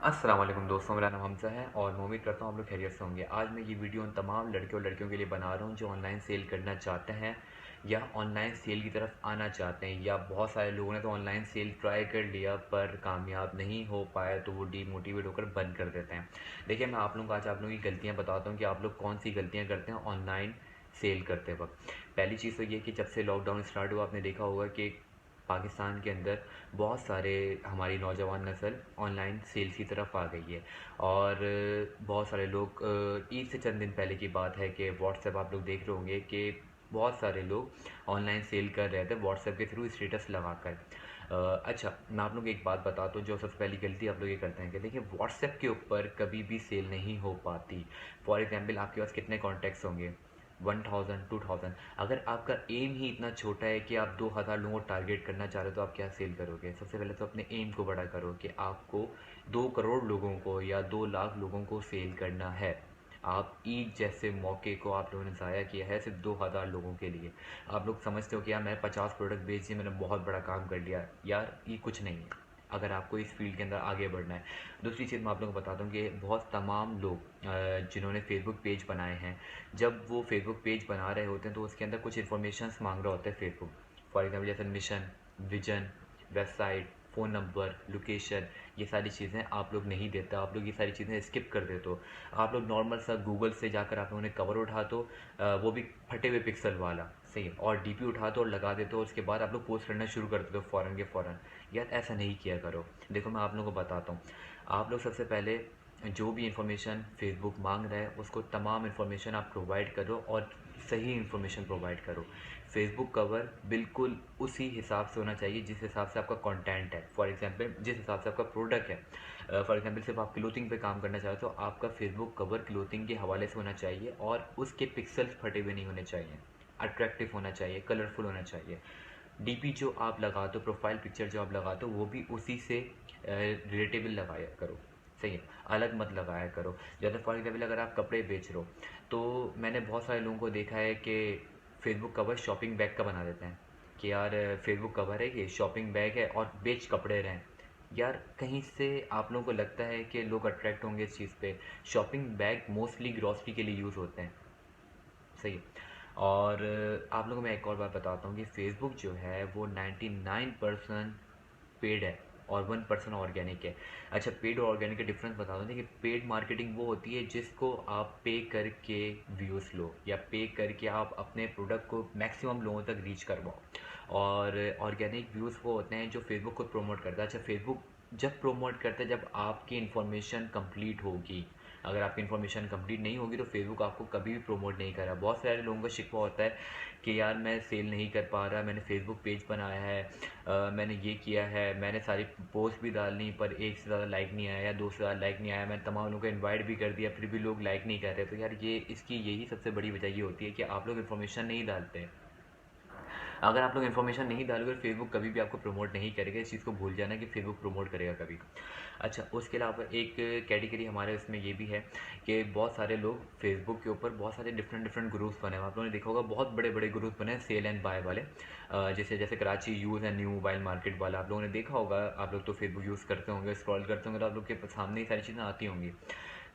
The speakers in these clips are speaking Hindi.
अस्सलाम वालेकुम दोस्तों, मेरा नाम हमज़ा है और मैं उम्मीद करता हूँ आप लोग खैरियत से होंगे। आज मैं ये वीडियो उन तमाम लड़के और लड़कियों के लिए बना रहा हूँ जो ऑनलाइन सेल करना चाहते हैं या ऑनलाइन सेल की तरफ आना चाहते हैं, या बहुत सारे लोगों ने तो ऑनलाइन सेल ट्राई कर लिया पर कामयाब नहीं हो पाया तो वो डीमोटिवेट होकर बंद कर देते हैं। देखिए, मैं आप लोगों को आज आप लोगों की गलतियाँ बताता हूँ कि आप लोग कौन सी गलतियाँ करते हैं ऑनलाइन सेल करते वक्त। पहली चीज़ तो ये कि जब से लॉकडाउन स्टार्ट हुआ आपने देखा होगा कि पाकिस्तान के अंदर बहुत सारे हमारी नौजवान नस्ल ऑनलाइन सेल्स की तरफ आ गई है। और बहुत सारे लोग ईद से चंद दिन पहले की बात है कि व्हाट्सएप आप लोग देख रहे होंगे कि बहुत सारे लोग ऑनलाइन सेल कर रहे थे व्हाट्सएप के थ्रू स्टेटस लगाकर। अच्छा, मैं आप लोग को एक बात बताता हूँ जो सबसे पहली गलती आप लोग ये करते हैं कि देखिए, व्हाट्सएप के ऊपर कभी भी सेल नहीं हो पाती। फॉर एग्जांपल, आपके पास कितने कॉन्टैक्ट्स होंगे? 1000 2000। अगर आपका एम ही इतना छोटा है कि आप 2000 लोगों को टारगेट करना चाह रहे हो तो आप क्या सेल करोगे? सबसे पहले तो अपने एम को बड़ा करो कि आपको 2 करोड़ लोगों को या 2 लाख लोगों को सेल करना है। आप ईद जैसे मौके को आप लोगों ने ज़ाया किया है सिर्फ 2000 लोगों के लिए। आप लोग समझते हो कि यार मैंने 50 प्रोडक्ट बेच दिए, मैंने बहुत बड़ा काम कर लिया। यार ये कुछ नहीं है अगर आपको इस फील्ड के अंदर आगे बढ़ना है। दूसरी चीज़ मैं आप लोगों को बताता हूँ कि बहुत तमाम लोग जिन्होंने फेसबुक पेज बनाए हैं, जब वो फेसबुक पेज बना रहे होते हैं तो उसके अंदर कुछ इन्फॉर्मेशंस मांग रहा होता है फेसबुक। फॉर एग्जांपल जैसे mission, vision, website, phone number, location, ये सारी चीज़ें आप लोग नहीं देते, आप लोग ये सारी चीज़ें स्किप कर देते हो। आप लोग नॉर्मल सा गूगल से जाकर आप लोगों ने कवर उठा दो, वो भी फटे हुए पिक्सल वाला, सही है, और डीपी उठा दो और लगा देते हो, उसके बाद आप लोग पोस्ट करना शुरू कर देते हो फ़ौरन के फ़ौरन। यार ऐसा नहीं किया करो। देखो, मैं आप लोगों को बताता हूँ, आप लोग सबसे पहले जो भी इन्फॉर्मेशन फेसबुक मांग रहा है उसको तमाम इन्फॉर्मेशन आप प्रोवाइड करो और सही इन्फॉर्मेशन प्रोवाइड करो। फेसबुक कवर बिल्कुल उसी हिसाब से होना चाहिए जिस हिसाब से आपका कंटेंट है। फॉर एग्जांपल, जिस हिसाब से आपका प्रोडक्ट है, फॉर एग्जांपल सिर्फ आप क्लोथिंग पे काम करना चाहते हो तो आपका फेसबुक कवर क्लोथिंग के हवाले से होना चाहिए और उसके पिक्सल्स फटे हुए नहीं होने चाहिए, अट्रैक्टिव होना चाहिए, कलरफुल होना चाहिए। डीपी जो आप लगाते हो, प्रोफाइल पिक्चर जो आप लगाते हो, वो भी उसी से रिलेटेबल लगाया करो, सही है, अलग मत लगाया करो। जैसे फॉर एग्जाम्पल अगर आप कपड़े बेच रहे हो तो मैंने बहुत सारे लोगों को देखा है कि फेसबुक कवर शॉपिंग बैग का बना देते हैं कि यार फेसबुक कवर है, ये शॉपिंग बैग है और बेच कपड़े रहे हैं। यार कहीं से आप लोगों को लगता है कि लोग अट्रैक्ट होंगे इस चीज़ पे? शॉपिंग बैग मोस्टली ग्रॉसरी के लिए यूज़ होते हैं, सही है। और आप लोगों को मैं एक और बात बताता हूँ कि फेसबुक जो है वो 99% पेड है और 1% ऑर्गेनिक है। अच्छा, पेड और ऑर्गेनिक का डिफरेंस बता दूँ कि पेड मार्केटिंग वो होती है जिसको आप पे करके व्यूज़ लो या पे करके आप अपने प्रोडक्ट को मैक्सिमम लोगों तक रीच करवाओ। और ऑर्गेनिक व्यूज़ वो होते हैं जो फेसबुक खुद प्रमोट करता है। अच्छा, फेसबुक जब प्रमोट करता है जब आपकी इन्फॉर्मेशन कंप्लीट होगी। अगर आपकी इन्फॉर्मेशन कंप्लीट नहीं होगी तो फेसबुक आपको कभी भी प्रमोट नहीं करा। बहुत सारे लोगों का शिकवा होता है कि यार मैं सेल नहीं कर पा रहा, मैंने फेसबुक पेज बनाया है, मैंने ये किया है, मैंने सारी पोस्ट भी डालनी पर एक से ज़्यादा लाइक नहीं आया या 2 से ज़्यादा लाइक नहीं आया, मैंने तमाम लोगों को इनवाइट भी कर दिया फिर भी लोग लाइक नहीं कर रहे। तो यार ये इसकी यही सबसे बड़ी वजह ये होती है कि आप लोग इन्फॉर्मेशन नहीं डालते। अगर आप लोग इन्फॉर्मेशन नहीं डालोगे फेसबुक कभी भी आपको प्रमोट नहीं करेगा। इस चीज़ को भूल जाना कि फेसबुक प्रमोट करेगा कभी। अच्छा, उसके अलावा एक कैटेगरी हमारे इसमें ये भी है कि बहुत सारे लोग फेसबुक के ऊपर बहुत सारे डिफरेंट डिफरेंट ग्रुप्स बने हैं। आप लोगों ने देखा होगा बहुत बड़े बड़े ग्रुप बने हैं सेल एंड बाय वाले, जैसे जैसे Karachi use and new mobile market वाला। आप लोगों ने देखा होगा, आप लोग तो फेसबुक यूज़ करते होंगे, स्क्रॉल करते होंगे तो आप लोग के सामने ही सारी चीज़ें आती होंगी।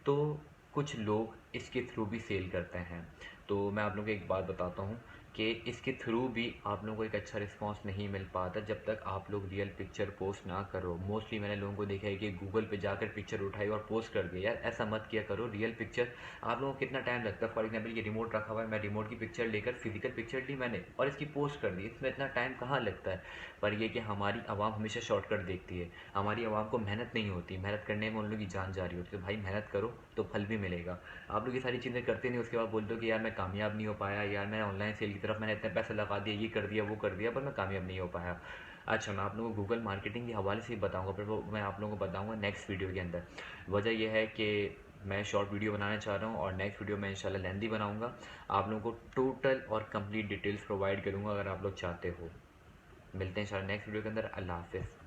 तो कुछ लोग इसके थ्रू भी सेल करते हैं। तो मैं आप लोगों को एक बात बताता हूँ कि इसके थ्रू भी आप लोगों को एक अच्छा रिस्पांस नहीं मिल पाता जब तक आप लोग रियल पिक्चर पोस्ट ना करो। मोस्टली मैंने लोगों को देखा है कि गूगल पे जाकर पिक्चर उठाई और पोस्ट कर दिया। यार ऐसा मत किया करो। रियल पिक्चर आप लोगों को कितना टाइम लगता है? फॉर एग्जांपल ये रिमोट रखा हुआ है, मैं रिमोट की पिक्चर लेकर फिजिकल पिक्चर ली मैंने और इसकी पोस्ट कर दी, इसमें इतना टाइम कहाँ लगता है? पर ये कि हमारी आवाम हमेशा शॉर्टकट देखती है, हमारी आवाम को मेहनत नहीं होती, मेहनत करने में उन लोगों की जान जा रही होती है। तो भाई मेहनत करो तो फल भी मिलेगा। आप लोग ये सारी चीज़ें करते नहीं, उसके बाद बोलते हो कि यार मैं कामयाब नहीं हो पाया, यार मैं ऑनलाइन सेल की तरफ मैंने इतने पैसे लगा दिए, ये कर दिया वो कर दिया, पर मैं कामयाब नहीं हो पाया। अच्छा, मैं आप लोगों को गूगल मार्केटिंग के हवाले से ही बताऊंगा, पर वो मैं आप लोगों को बताऊंगा नेक्स्ट वीडियो के अंदर। वजह यह है कि मैं शॉर्ट वीडियो बनाना चाह रहा हूँ और नेक्स्ट वीडियो में इंशाल्लाह लेंथी बनाऊंगा। आप लोगों को टोटल और कंप्लीट डिटेल्स प्रोवाइड करूँगा अगर आप लोग चाहते हो। मिलते हैं इंशाल्लाह नेक्स्ट वीडियो के अंदर। अल्लाह हाफिज़।